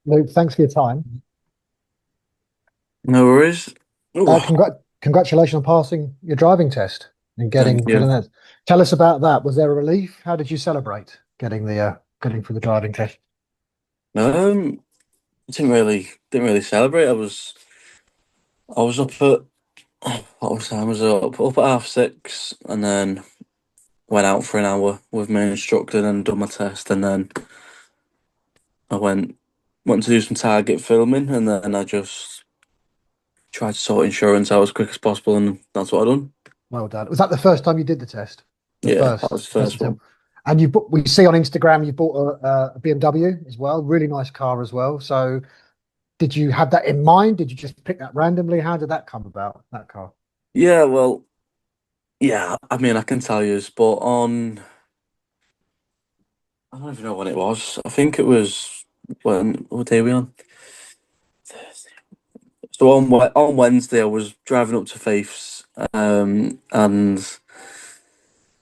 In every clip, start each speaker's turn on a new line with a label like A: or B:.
A: Luke, thanks for your time.
B: No worries. Oh,
A: Congratulations on passing your driving test and
B: thank
A: getting
B: you.
A: that. Tell us about that. Was there a relief? How did you celebrate getting through the driving test?
B: Didn't really celebrate. I was up at what was time was it? Up at 6:30, and then went out for an hour with my instructor and done my test, and then I went to do some target filming, and then I just tried to sort insurance out as quick as possible, and that's what I done.
A: Well done. Was that the first time you did the test? The
B: Yeah, that was the
A: first
B: first one.
A: attempt. And we see on Instagram you bought a BMW as well. Really nice car as well. So did you have that in mind? Did you just pick that randomly? How did that come about, that car?
B: Yeah, well, yeah. I mean, I can tell you, but I don't even know when it was. I think it was what day are we on? So on Wednesday, I was driving up to Faith's, and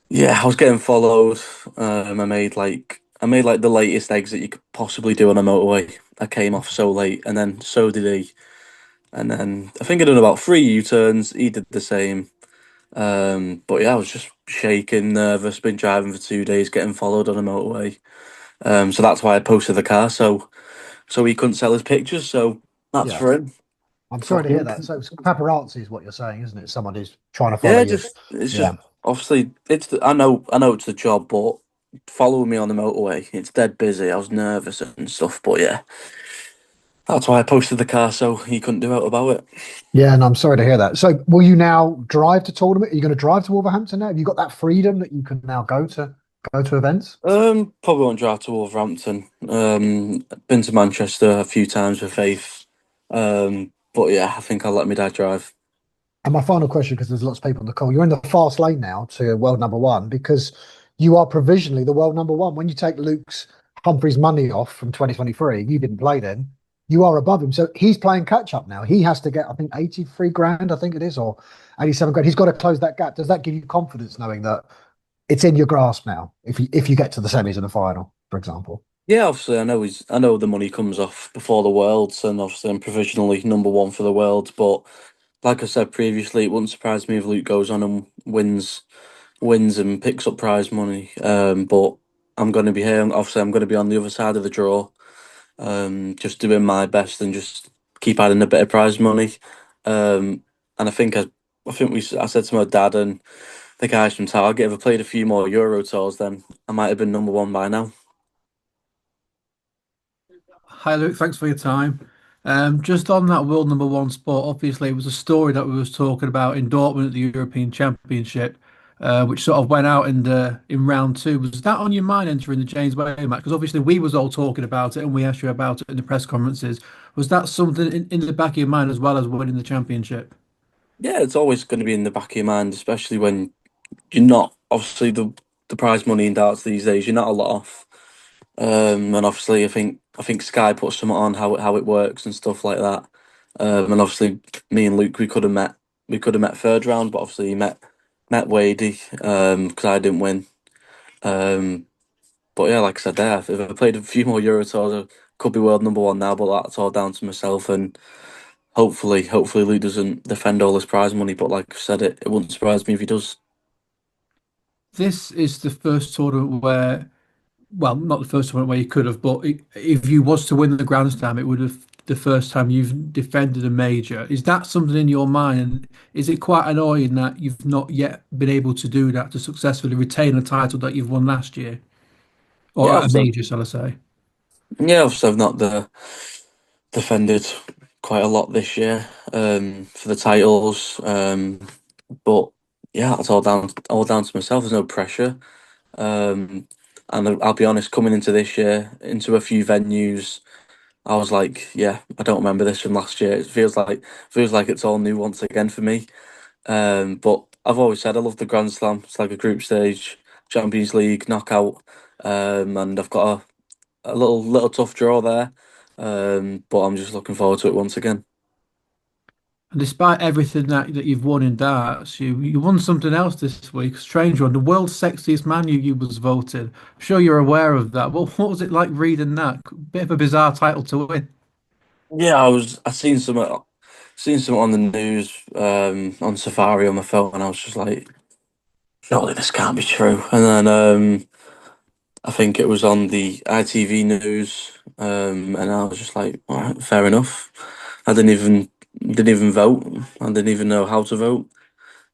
B: yeah, I was getting followed. I made like the latest exit you could possibly do on a motorway. I came off so late, and then so did he. And then I think I done about three U-turns. He did the same. But yeah, I was just shaking, nervous. Been driving for 2 days, getting followed on a motorway. So that's why I posted the car. So he couldn't sell his pictures. So that's
A: Yeah.
B: for him.
A: I'm
B: So I
A: sorry to hear
B: think.
A: that. So it's paparazzi is what you're saying, isn't it? Someone who's trying to follow
B: Yeah,
A: you.
B: just it's just
A: Yeah.
B: obviously I know it's the job, but following me on the motorway, it's dead busy. I was nervous and stuff, but yeah, that's why I posted the car so he couldn't do out about it.
A: Yeah, and I'm sorry to hear that. So, will you now drive to tournament? Are you going to drive to Wolverhampton now? Have you got that freedom that you can now go to events?
B: Probably won't drive to Wolverhampton. Been to Manchester a few times with Faith. But yeah, I think I'll let my dad drive.
A: And my final question, because there's lots of people on the call, you're in the fast lane now to world number one because you are provisionally the world number one. When you take Luke's Humphrey's money off from 2023, you didn't play then. You are above him, so he's playing catch up now. He has to get, I think, 83 grand, I think it is, or 87 grand. He's got to close that gap. Does that give you confidence knowing that it's in your grasp now if you get to the semis and the final, for example?
B: Yeah, obviously I know the money comes off before the Worlds, and obviously I'm provisionally number one for the Worlds. But like I said previously, it wouldn't surprise me if Luke goes on and wins and picks up prize money. But I'm going to be here. Obviously, I'm going to be on the other side of the draw. Just doing my best and just keep adding a bit of prize money. And I said to my dad and the guys from Target, if I played a few more Euro tours, then I might have been number one by now.
C: Hi Luke, thanks for your time. Just on that world number one spot, obviously it was a story that we was talking about in Dortmund at the European Championship, which sort of went out in round two. Was that on your mind entering the James Way match? Because obviously we was all talking about it and we asked you about it in the press conferences. Was that something in the back of your mind as well as winning the championship?
B: Yeah, it's always going to be in the back of your mind, especially when you're not obviously the prize money in darts these days. You're not a lot off. And obviously, I think Sky put something on how it works and stuff like that. And obviously, me and Luke we could have met third round, but obviously he met Wadey because I didn't win. Um, but yeah, like I said, there if I played a few more Euro tours, I could be world number one now. But that's all down to myself, and hopefully Luke doesn't defend all his prize money. But like I said, it wouldn't surprise me if he does.
C: This is the first tournament where well, not the first tournament where you could have, but if you was to win the Grand Slam, it would have the first time you've defended a major. Is that something in your mind? And is it quite annoying that you've not yet been able to do that to successfully retain a title that you've won last year or
B: Yeah,
C: a
B: obviously,
C: major, shall I say?
B: I've not defended quite a lot this year for the titles. But yeah, it's all down to myself. There's no pressure. Um, and I'll be honest, coming into this year, into a few venues, I was like, yeah, I don't remember this from last year. It feels like it's all new once again for me. But I've always said I love the Grand Slam. It's like a group stage, Champions League, knockout. And I've got a little tough draw there. But I'm just looking forward to it once again.
C: And despite everything that you've won in darts, you won something else this week, a strange one. The world's sexiest man you was voted. I'm sure you're aware of that. Well, what was it like reading that? Bit of a bizarre title to win.
B: Yeah, I seen some on the news on Safari on my phone, and I was just like, surely this can't be true. And then I think it was on the ITV news, and I was just like, all right, fair enough. I didn't even vote. I didn't even know how to vote.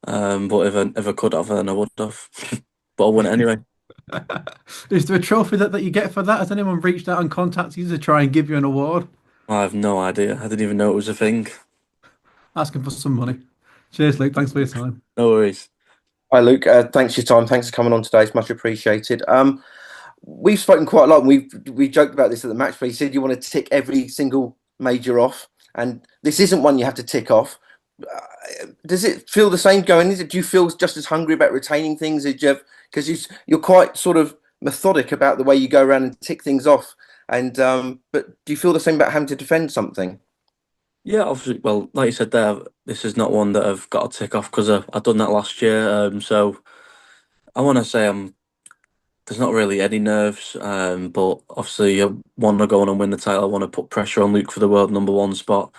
B: But if I could have, then I would have. But I won it anyway.
C: Is there a trophy that you get for that? Has anyone reached out and contacted you to try and give you an award?
B: I have no idea. I didn't even know it was a thing.
C: Asking for some money. Cheers, Luke. Thanks for your time.
B: No worries.
D: Hi, Luke. Thanks for your time. Thanks for coming on today. It's much appreciated. We've spoken quite a lot. And we joked about this at the match, but you said you want to tick every single major off, and this isn't one you have to tick off. Does it feel the same going? Do you feel just as hungry about retaining things as you? Because you're quite sort of methodic about the way you go around and tick things off. And but do you feel the same about having to defend something?
B: Yeah, obviously. Well, like you said there, this is not one that I've got to tick off because I done that last year. So I want to say there's not really any nerves. But obviously I want to go on and win the title. I want to put pressure on Luke for the world number one spot.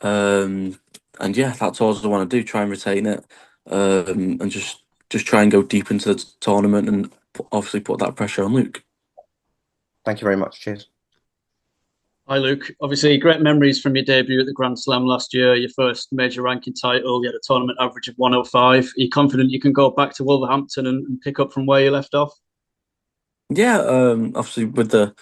B: Um, and yeah, that's all I want to do. Try and retain it. And just try and go deep into the tournament and obviously put that pressure on Luke.
D: Thank you very much. Cheers.
E: Hi, Luke. Obviously, great memories from your debut at the Grand Slam last year, your first major ranking title. You had a tournament average of 105. Are you confident you can go back to Wolverhampton and pick up from where you left off?
B: Yeah, obviously with the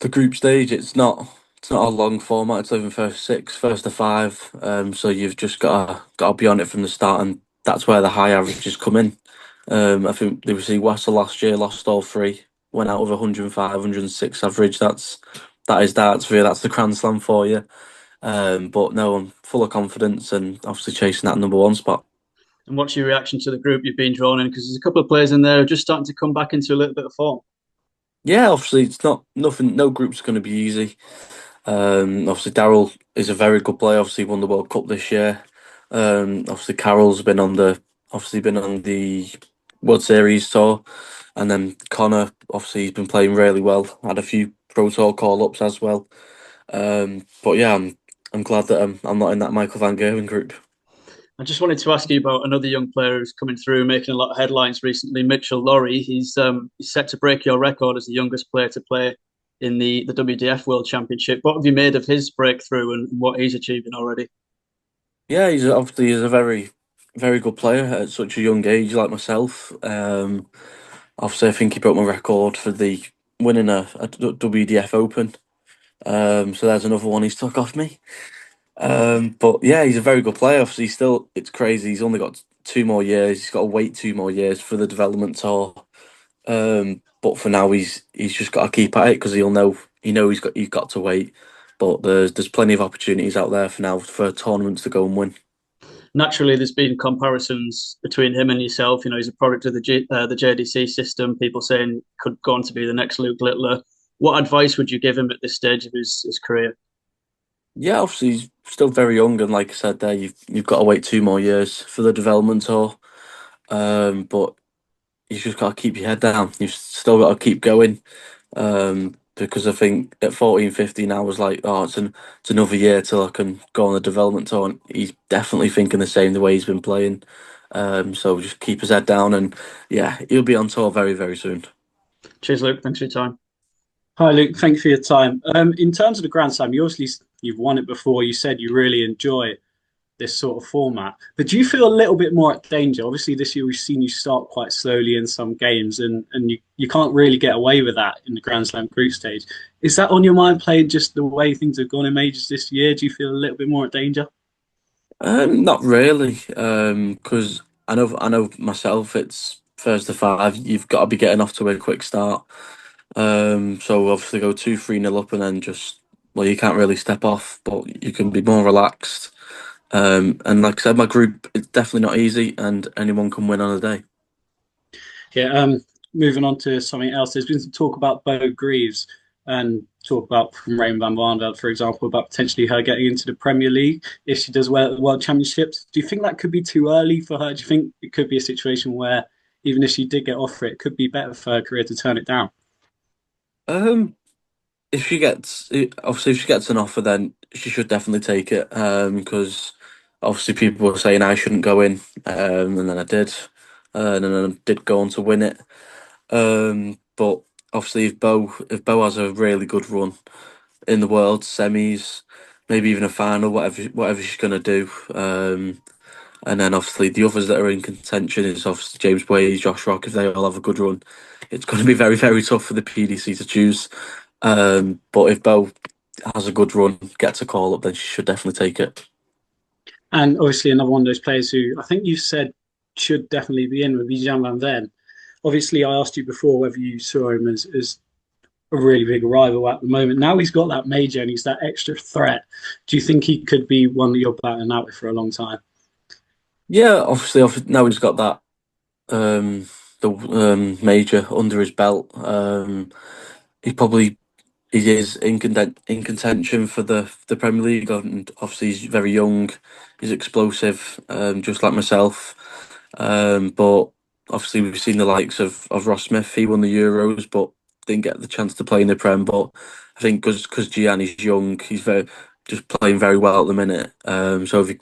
B: group stage, it's not a long format. It's even first six, first to five. So you've just got to be on it from the start, and that's where the high averages come in. I think they received Wessel last year, lost all three, went out with 105, 106 average. That is darts for you. That's the Grand Slam for you. But no, I'm full of confidence and obviously chasing that number one spot.
E: And what's your reaction to the group you've been drawn in? Because there's a couple of players in there who are just starting to come back into a little bit of form.
B: Yeah, obviously it's not nothing. No group's going to be easy. Obviously Daryl is a very good player. Obviously won the World Cup this year. Obviously Carroll's been on the World Series tour, and then Connor obviously he's been playing really well. Had a few Pro Tour call ups as well. But yeah, I'm glad that I'm not in that Michael van Gerwen group.
E: I just wanted to ask you about another young player who's coming through, making a lot of headlines recently, Mitchell Lawrie. He's set to break your record as the youngest player to play in the WDF World Championship. What have you made of his breakthrough and what he's achieving already?
B: Yeah, he's a very good player at such a young age, like myself. Obviously, I think he broke my record for the winning a WDF Open. So there's another one he's took off me. But yeah, he's a very good player. Obviously, it's crazy. He's only got 2 more years. He's got to wait 2 more years for the development tour. But for now, he's just got to keep at it because he's got to wait. But there's plenty of opportunities out there for now for tournaments to go and win.
E: Naturally, there's been comparisons between him and yourself. You know, he's a product of the JDC system. People saying could go on to be the next Luke Littler. What advice would you give him at this stage of his career?
B: Yeah, obviously he's still very young, and like I said there, you've got to wait 2 more years for the development tour. But you've just got to keep your head down. You've still got to keep going. Because I think at 14, 15, I was like, oh, it's another year till I can go on the development tour. And he's definitely thinking the same the way he's been playing. So just keep his head down, and yeah, he'll be on tour very, very soon.
E: Cheers, Luke. Thanks for your time.
F: Hi, Luke. Thanks for your time. In terms of the Grand Slam, you've won it before. You said you really enjoy this sort of format, but do you feel a little bit more at danger? Obviously, this year we've seen you start quite slowly in some games, and you can't really get away with that in the Grand Slam group stage. Is that on your mind, playing just the way things have gone in majors this year? Do you feel a little bit more at danger?
B: Not really, because I know myself. It's first to five. You've got to be getting off to a quick start. So obviously go 2-3 nil up, and then you can't really step off, but you can be more relaxed. And like I said, my group it's definitely not easy, and anyone can win on a day.
F: Yeah. Moving on to something else. There's been some talk about Bo Greaves and talk about from Rain van Barneveld, for example, about potentially her getting into the Premier League if she does well at the World Championships. Do you think that could be too early for her? Do you think it could be a situation where even if she did get offered, it could be better for her career to turn it down?
B: If she gets obviously if she gets an offer, then she should definitely take it. Because obviously people were saying I shouldn't go in, and then I did, and then I did go on to win it. But obviously if Bo has a really good run in the world semis, maybe even a final, whatever she's gonna do. And then obviously the others that are in contention is obviously James Wade, Josh Rock. If they all have a good run, it's going to be very, very tough for the PDC to choose. But if Bo has a good run, gets a call up, then she should definitely take it.
F: And obviously another one of those players who I think you said should definitely be in would be Jan van Ven. Obviously, I asked you before whether you saw him as a really big rival at the moment. Now he's got that major and he's that extra threat. Do you think he could be one that you're battling out with for a long time?
B: Yeah, obviously now he's got that the major under his belt. He probably he is in contention for the Premier League, and obviously he's very young, he's explosive, just like myself. But obviously we've seen the likes of Ross Smith. He won the Euros, but didn't get the chance to play in the Prem. But I think because Gianni's young, he's just playing very well at the minute. So if he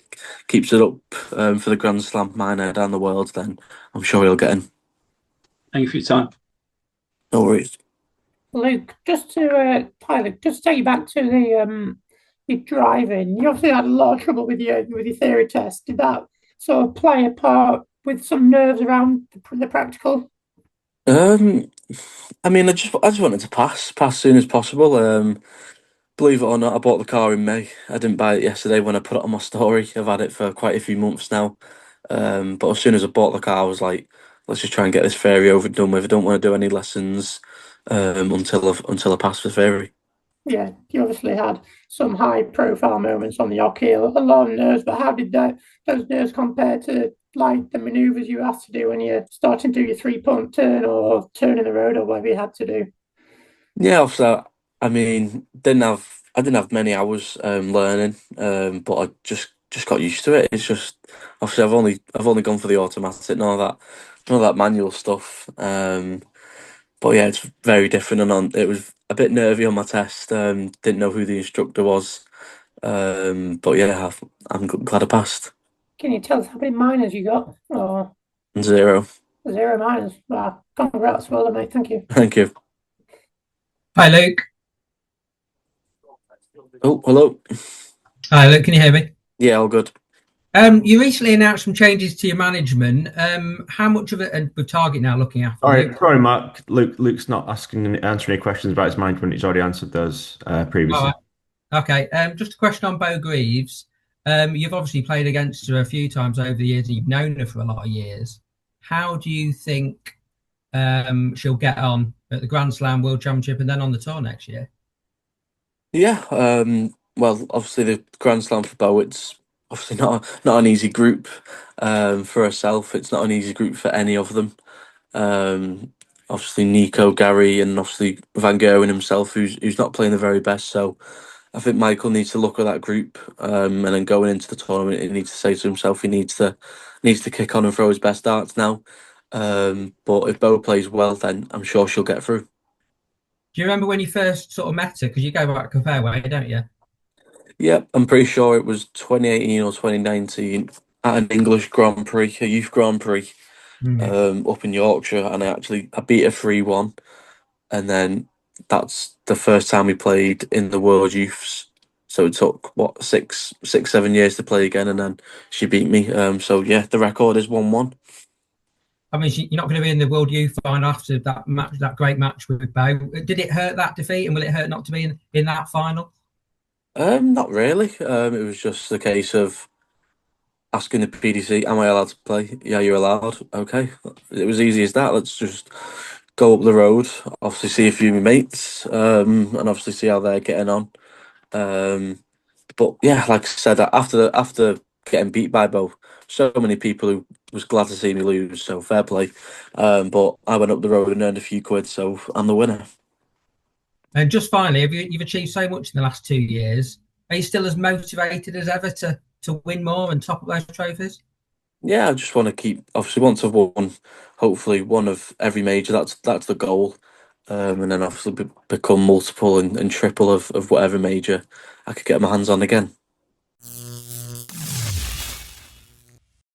B: keeps it up for the Grand Slam minor down the world, then I'm sure he'll get in.
F: Thank you for your time.
B: No worries.
G: Luke, just to take you back to the driving. You obviously had a lot of trouble with your theory test. Did that sort of play a part with some nerves around the practical?
B: I mean, I just wanted to pass as soon as possible. Believe it or not, I bought the car in May. I didn't buy it yesterday when I put it on my story. I've had it for quite a few months now. But as soon as I bought the car, I was like, let's just try and get this theory over and done with. I don't want to do any lessons until I pass the theory.
G: Yeah, you obviously had some high-profile moments on the Ocky, a lot of nerves. But how did those nerves compare to like the manoeuvres you had to do when you're starting to do your three-point turn or turn in the road or whatever you had to do?
B: Yeah, obviously, I mean, I didn't have many hours learning, but I just got used to it. It's just obviously I've only gone for the automatic, none of that manual stuff. But yeah, it's very different, and it was a bit nervy on my test. Didn't know who the instructor was, but yeah, I'm glad I passed.
G: Can you tell us how many minors you got? Or
B: 0.
G: 0 minors? Wow, congrats, well done, mate. Thank you.
B: Thank you.
H: Hi, Luke.
B: Oh, hello.
H: Hi, Luke. Can you hear me?
B: Yeah, all good.
H: You recently announced some changes to your management. How much of it, and with Target now looking after you?
I: Sorry, Mark. Luke's not answering any questions about his management. He's already answered those previously.
H: Okay. Just a question on Bo Greaves. You've obviously played against her a few times over the years, and you've known her for a lot of years. How do you think she'll get on at the Grand Slam, World Championship, and then on the tour next year?
B: Yeah. Well, obviously the Grand Slam for Bo, it's obviously not an easy group. For herself, it's not an easy group for any of them. Obviously Nico, Gary, and obviously Van Gerwen himself, who's not playing the very best. So I think Michael needs to look at that group, and then going into the tournament, he needs to say to himself he needs to kick on and throw his best darts now. But if Bo plays well, then I'm sure she'll get through.
H: Do you remember when you first sort of met her? Because you go back a fair way, don't you?
B: Yeah, I'm pretty sure it was 2018 or 2019 at an English Grand Prix, a youth Grand Prix, up in Yorkshire, and I beat her 3-1, and then that's the first time we played in the World Youths. So it took 7 years to play again, and then she beat me. So yeah, the record is 1-1.
H: I mean, you're not going to be in the World Youth final after that match, that great match with Bo. Did it hurt, that defeat, and will it hurt not to be in that final?
B: Not really. It was just a case of asking the PDC, "Am I allowed to play?" Yeah, you're allowed. Okay, it was easy as that. Let's just go up the road. Obviously, see a few of my mates, and obviously see how they're getting on. But yeah, like I said, after getting beat by Bo, so many people who was glad to see me lose. So fair play. But I went up the road and earned a few quid, so I'm the winner.
H: And just finally, you've achieved so much in the last 2 years. Are you still as motivated as ever to win more and top up those trophies?
B: Yeah, I just want to keep. Obviously, once I've won, hopefully one of every major. That's the goal, and then obviously become multiple and triple of whatever major I could get my hands on again.